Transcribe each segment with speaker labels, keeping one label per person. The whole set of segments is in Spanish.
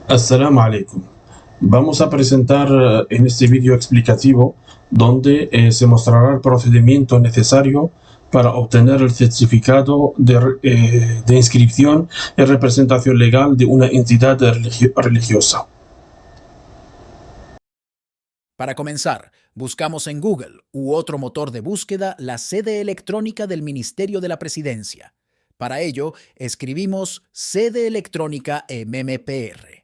Speaker 1: Assalamu alaikum. Vamos a presentar en este vídeo explicativo donde se mostrará el procedimiento necesario para obtener el certificado de inscripción y representación legal de una entidad religiosa.
Speaker 2: Para comenzar, buscamos en Google u otro motor de búsqueda la sede electrónica del Ministerio de la Presidencia. Para ello, escribimos sede electrónica MMPR.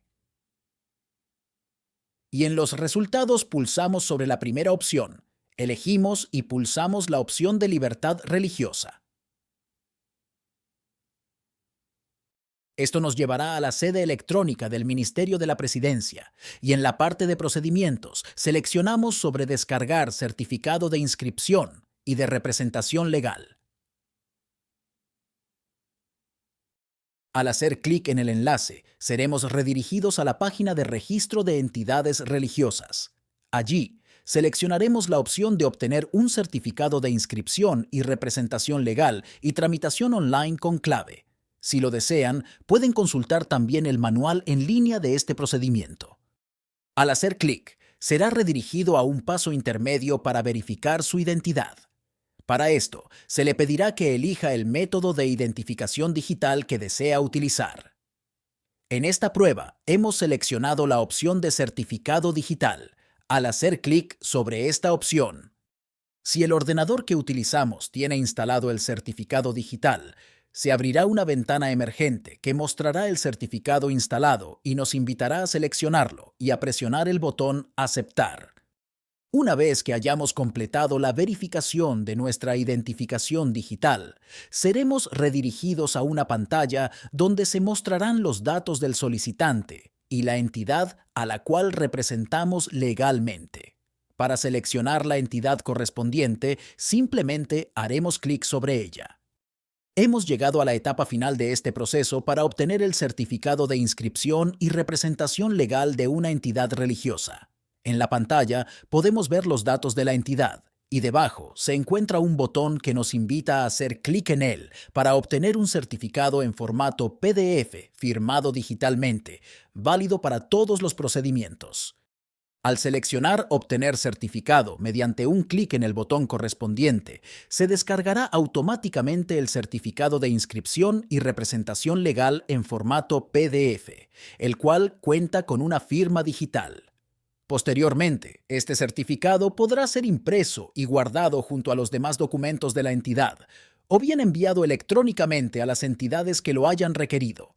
Speaker 2: Y en los resultados pulsamos sobre la primera opción. Elegimos y pulsamos la opción de libertad religiosa. Esto nos llevará a la sede electrónica del Ministerio de la Presidencia y en la parte de procedimientos seleccionamos sobre descargar certificado de inscripción y de representación legal. Al hacer clic en el enlace, seremos redirigidos a la página de registro de entidades religiosas. Allí, seleccionaremos la opción de obtener un certificado de inscripción y representación legal y tramitación online con clave. Si lo desean, pueden consultar también el manual en línea de este procedimiento. Al hacer clic, será redirigido a un paso intermedio para verificar su identidad. Para esto, se le pedirá que elija el método de identificación digital que desea utilizar. En esta prueba, hemos seleccionado la opción de certificado digital. Al hacer clic sobre esta opción, si el ordenador que utilizamos tiene instalado el certificado digital, se abrirá una ventana emergente que mostrará el certificado instalado y nos invitará a seleccionarlo y a presionar el botón Aceptar. Una vez que hayamos completado la verificación de nuestra identificación digital, seremos redirigidos a una pantalla donde se mostrarán los datos del solicitante y la entidad a la cual representamos legalmente. Para seleccionar la entidad correspondiente, simplemente haremos clic sobre ella. Hemos llegado a la etapa final de este proceso para obtener el certificado de inscripción y representación legal de una entidad religiosa. En la pantalla podemos ver los datos de la entidad y debajo se encuentra un botón que nos invita a hacer clic en él para obtener un certificado en formato PDF firmado digitalmente, válido para todos los procedimientos. Al seleccionar Obtener certificado mediante un clic en el botón correspondiente, se descargará automáticamente el certificado de inscripción y representación legal en formato PDF, el cual cuenta con una firma digital. Posteriormente, este certificado podrá ser impreso y guardado junto a los demás documentos de la entidad, o bien enviado electrónicamente a las entidades que lo hayan requerido.